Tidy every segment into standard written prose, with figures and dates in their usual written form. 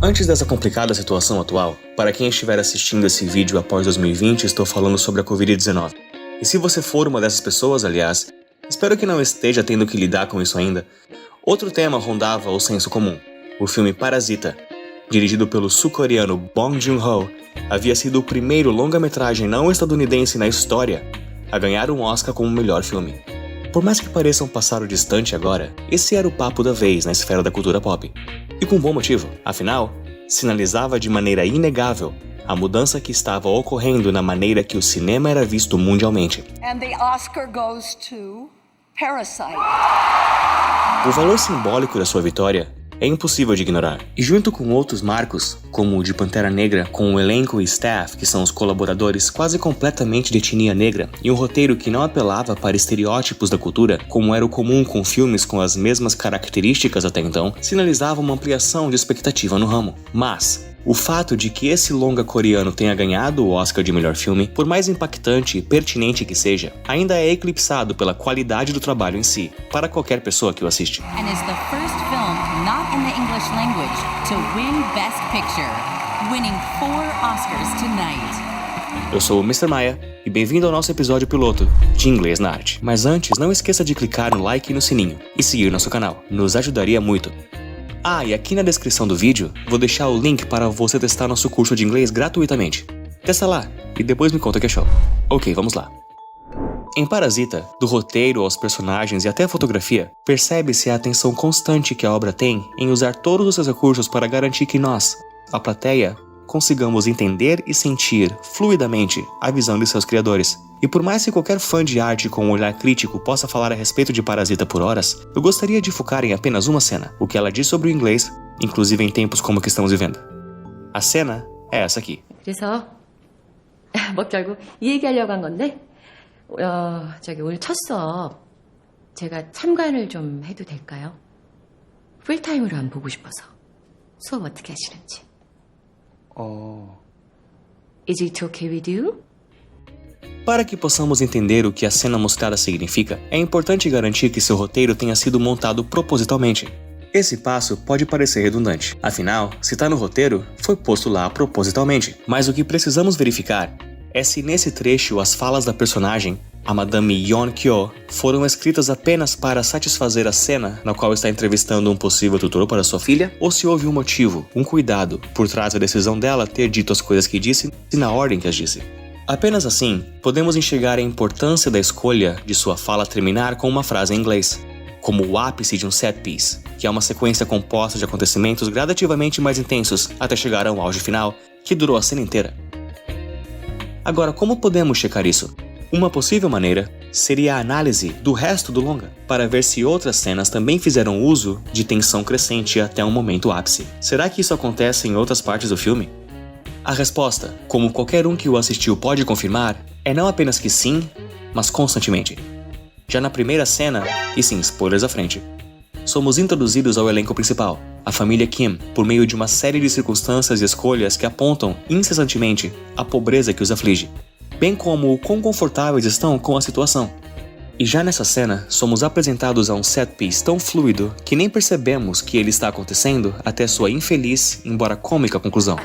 Antes dessa complicada situação atual, para quem estiver assistindo esse vídeo após 2020, estou falando sobre a Covid-19. E se você for uma dessas pessoas, aliás, espero que não esteja tendo que lidar com isso ainda, outro tema rondava o senso comum. O filme Parasita, dirigido pelo sul-coreano Bong Joon-ho, havia sido o primeiro longa-metragem não estadunidense na história a ganhar um Oscar como melhor filme. Por mais que pareça um passado distante agora, esse era o papo da vez na esfera da cultura pop. E com bom motivo, afinal, sinalizava de maneira inegável a mudança que estava ocorrendo na maneira que o cinema era visto mundialmente. And the Oscar goes to Parasite. O valor simbólico da sua vitória é impossível de ignorar. E junto com outros marcos, como o de Pantera Negra, com o elenco e staff, que são os colaboradores quase completamente de etnia negra, e um roteiro que não apelava para estereótipos da cultura, como era o comum com filmes com as mesmas características até então, sinalizava uma ampliação de expectativa no ramo. Mas o fato de que esse longa coreano tenha ganhado o Oscar de melhor filme, por mais impactante e pertinente que seja, ainda é eclipsado pela qualidade do trabalho em si, para qualquer pessoa que o assiste. And is the first film not in the English language to win Best Picture, winning 4 Oscars tonight. Eu sou o Mr. Maia e bem-vindo ao nosso episódio piloto de Inglês na Arte. Mas antes, não esqueça de clicar no like e no sininho e seguir nosso canal, nos ajudaria muito. Ah, e aqui na descrição do vídeo, vou deixar o link para você testar nosso curso de inglês gratuitamente. Testa lá e depois me conta que achou. Ok, vamos lá. Em Parasita, do roteiro aos personagens e até a fotografia, percebe-se a atenção constante que a obra tem em usar todos os seus recursos para garantir que nós, a plateia, consigamos entender e sentir fluidamente a visão de seus criadores. E por mais que qualquer fã de arte com um olhar crítico possa falar a respeito de Parasita por horas, eu gostaria de focar em apenas uma cena, o que ela diz sobre o inglês, inclusive em tempos como o que estamos vivendo. A cena é essa aqui. 그래서 뭐 결국 이 얘기하려고 한 건데 저기 오늘 첫 수업 제가 참관을 좀 해도 될까요? 풀타임으로 안 보고 싶어서 수업 어떻게 하시는지. Is it okay with you? Para que possamos entender o que a cena mostrada significa, é importante garantir que seu roteiro tenha sido montado propositalmente. Esse passo pode parecer redundante, afinal, se está no roteiro, foi posto lá propositalmente. Mas o que precisamos verificar é se nesse trecho as falas da personagem, a Madame Yeon-kyo, foram escritas apenas para satisfazer a cena na qual está entrevistando um possível tutor para sua filha, ou se houve um motivo, um cuidado, por trás da decisão dela ter dito as coisas que disse e na ordem que as disse. Apenas assim, podemos enxergar a importância da escolha de sua fala terminar com uma frase em inglês, como o ápice de um set piece, que é uma sequência composta de acontecimentos gradativamente mais intensos até chegar ao auge final, que durou a cena inteira. Agora, como podemos checar isso? Uma possível maneira seria a análise do resto do longa, para ver se outras cenas também fizeram uso de tensão crescente até um momento ápice. Será que isso acontece em outras partes do filme? A resposta, como qualquer um que o assistiu pode confirmar, é não apenas que sim, mas constantemente. Já na primeira cena, e sim, spoilers à frente, somos introduzidos ao elenco principal, a família Kim, por meio de uma série de circunstâncias e escolhas que apontam incessantemente a pobreza que os aflige, bem como o quão confortáveis estão com a situação. E já nessa cena, somos apresentados a um set piece tão fluido que nem percebemos que ele está acontecendo até sua infeliz, embora cômica conclusão.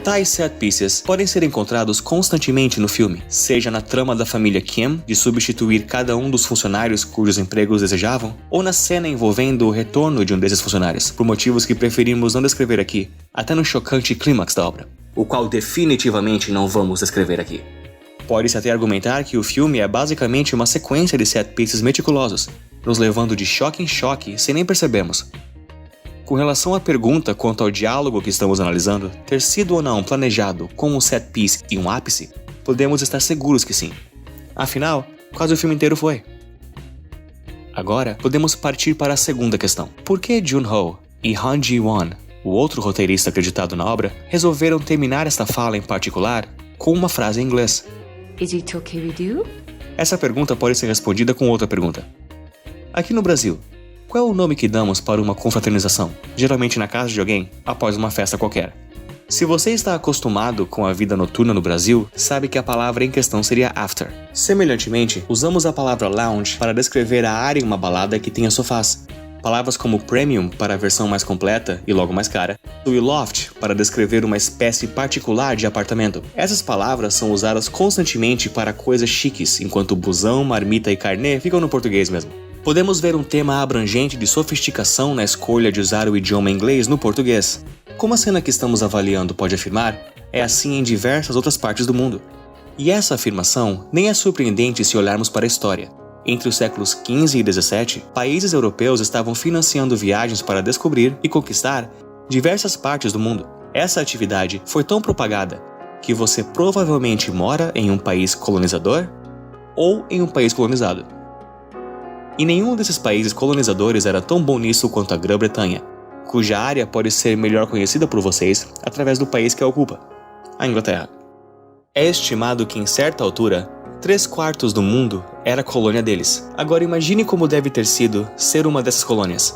Tais set pieces podem ser encontrados constantemente no filme, seja na trama da família Kim, de substituir cada um dos funcionários cujos empregos desejavam, ou na cena envolvendo o retorno de um desses funcionários, por motivos que preferimos não descrever aqui, até no chocante clímax da obra, o qual definitivamente não vamos descrever aqui. Pode-se até argumentar que o filme é basicamente uma sequência de set pieces meticulosos, nos levando de choque em choque sem nem percebermos. Com relação à pergunta quanto ao diálogo que estamos analisando, ter sido ou não planejado com um set piece e um ápice, podemos estar seguros que sim. Afinal, quase o filme inteiro foi. Agora, podemos partir para a segunda questão. Por que Joon-ho e Han Ji-won, o outro roteirista acreditado na obra, resolveram terminar esta fala em particular com uma frase em inglês? Is it okay with you? Essa pergunta pode ser respondida com outra pergunta. Aqui no Brasil, qual é o nome que damos para uma confraternização, geralmente na casa de alguém, após uma festa qualquer? Se você está acostumado com a vida noturna no Brasil, sabe que a palavra em questão seria after. Semelhantemente, usamos a palavra lounge para descrever a área em uma balada que tenha sofás. Palavras como premium para a versão mais completa e logo mais cara, e loft para descrever uma espécie particular de apartamento. Essas palavras são usadas constantemente para coisas chiques, enquanto busão, marmita e carnê ficam no português mesmo. Podemos ver um tema abrangente de sofisticação na escolha de usar o idioma inglês no português. Como a cena que estamos avaliando pode afirmar, é assim em diversas outras partes do mundo. E essa afirmação nem é surpreendente se olharmos para a história. Entre os séculos XV e XVII, países europeus estavam financiando viagens para descobrir e conquistar diversas partes do mundo. Essa atividade foi tão propagada que você provavelmente mora em um país colonizador ou em um país colonizado. E nenhum desses países colonizadores era tão bom nisso quanto a Grã-Bretanha, cuja área pode ser melhor conhecida por vocês através do país que a ocupa, a Inglaterra. É estimado que em certa altura, 3/4 do mundo era colônia deles. Agora imagine como deve ter sido ser uma dessas colônias,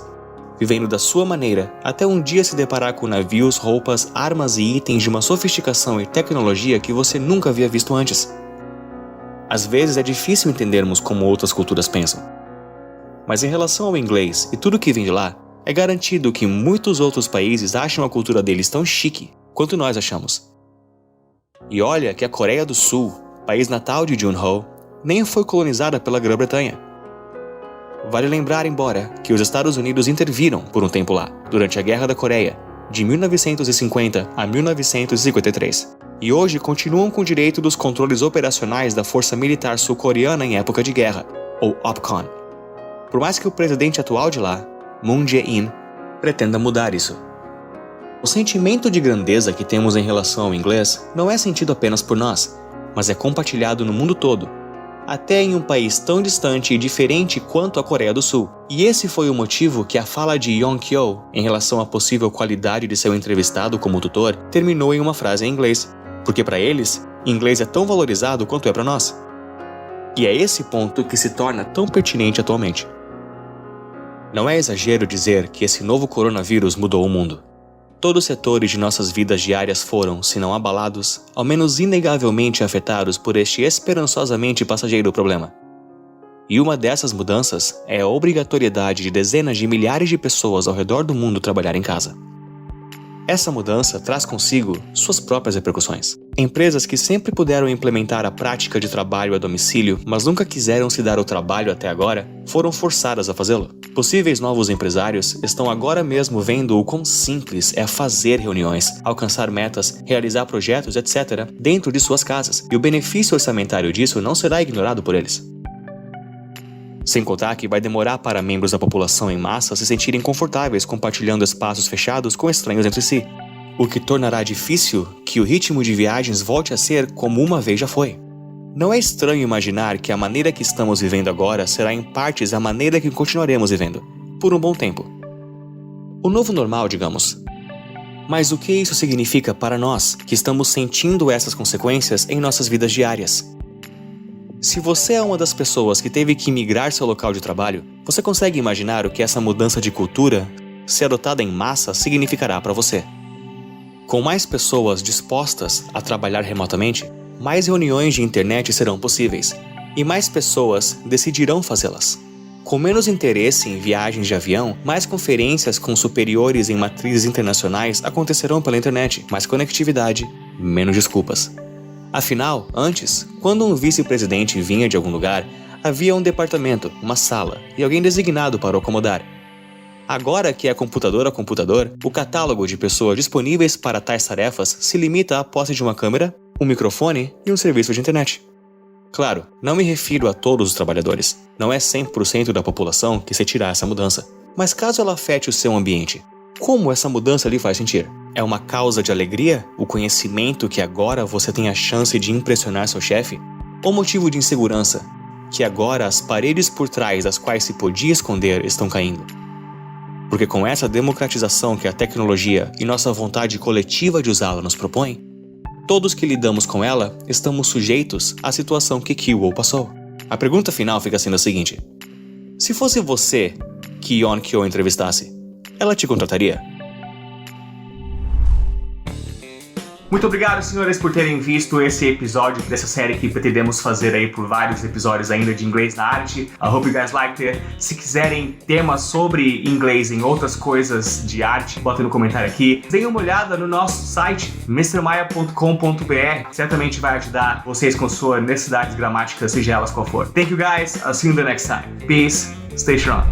vivendo da sua maneira, até um dia se deparar com navios, roupas, armas e itens de uma sofisticação e tecnologia que você nunca havia visto antes. Às vezes é difícil entendermos como outras culturas pensam. Mas em relação ao inglês e tudo que vem de lá, é garantido que muitos outros países acham a cultura deles tão chique quanto nós achamos. E olha que a Coreia do Sul, país natal de Jun-ho, nem foi colonizada pela Grã-Bretanha. Vale lembrar, embora, que os Estados Unidos interviram por um tempo lá, durante a Guerra da Coreia, de 1950 a 1953, e hoje continuam com o direito dos controles operacionais da Força Militar Sul-Coreana em época de guerra, ou OPCON. Por mais que o presidente atual de lá, Moon Jae-in, pretenda mudar isso. O sentimento de grandeza que temos em relação ao inglês não é sentido apenas por nós, mas é compartilhado no mundo todo, até em um país tão distante e diferente quanto a Coreia do Sul. E esse foi o motivo que a fala de Yong-kyo em relação à possível qualidade de seu entrevistado como tutor terminou em uma frase em inglês, porque para eles, inglês é tão valorizado quanto é para nós. E é esse ponto que se torna tão pertinente atualmente. Não é exagero dizer que esse novo coronavírus mudou o mundo. Todos os setores de nossas vidas diárias foram, se não abalados, ao menos inegavelmente afetados por este esperançosamente passageiro problema. E uma dessas mudanças é a obrigatoriedade de dezenas de milhares de pessoas ao redor do mundo trabalhar em casa. Essa mudança traz consigo suas próprias repercussões. Empresas que sempre puderam implementar a prática de trabalho a domicílio, mas nunca quiseram se dar o trabalho até agora, foram forçadas a fazê-lo. Possíveis novos empresários estão agora mesmo vendo o quão simples é fazer reuniões, alcançar metas, realizar projetos, etc., dentro de suas casas, e o benefício orçamentário disso não será ignorado por eles. Sem contar que vai demorar para membros da população em massa se sentirem confortáveis compartilhando espaços fechados com estranhos entre si, o que tornará difícil que o ritmo de viagens volte a ser como uma vez já foi. Não é estranho imaginar que a maneira que estamos vivendo agora será em partes a maneira que continuaremos vivendo, por um bom tempo. O novo normal, digamos. Mas o que isso significa para nós, que estamos sentindo essas consequências em nossas vidas diárias? Se você é uma das pessoas que teve que migrar seu local de trabalho, você consegue imaginar o que essa mudança de cultura, se adotada em massa, significará para você. Com mais pessoas dispostas a trabalhar remotamente, mais reuniões de internet serão possíveis, e mais pessoas decidirão fazê-las. Com menos interesse em viagens de avião, mais conferências com superiores em matrizes internacionais acontecerão pela internet, mais conectividade, menos desculpas. Afinal, antes, quando um vice-presidente vinha de algum lugar, havia um departamento, uma sala e alguém designado para o acomodar. Agora que é computador a computador, o catálogo de pessoas disponíveis para tais tarefas se limita à posse de uma câmera, um microfone e um serviço de internet. Claro, não me refiro a todos os trabalhadores. Não é 100% da população que sentirá essa mudança. Mas caso ela afete o seu ambiente, como essa mudança lhe faz sentir? É uma causa de alegria, o conhecimento que agora você tem a chance de impressionar seu chefe? Ou motivo de insegurança, que agora as paredes por trás das quais se podia esconder estão caindo? Porque com essa democratização que a tecnologia e nossa vontade coletiva de usá-la nos propõe, todos que lidamos com ela estamos sujeitos à situação que Kyo passou. A pergunta final fica sendo a seguinte: se fosse você que Yong-kyo entrevistasse, ela te contrataria? Muito obrigado, senhores, por terem visto esse episódio dessa série que pretendemos fazer aí por vários episódios ainda de Inglês na Arte. I hope you guys liked it. Se quiserem temas sobre inglês em outras coisas de arte, botem no comentário aqui. Deem uma olhada no nosso site, mrmaia.com.br. Certamente vai ajudar vocês com suas necessidades gramáticas, seja elas qual for. Thank you guys. I'll see you in the next time. Peace. Stay strong.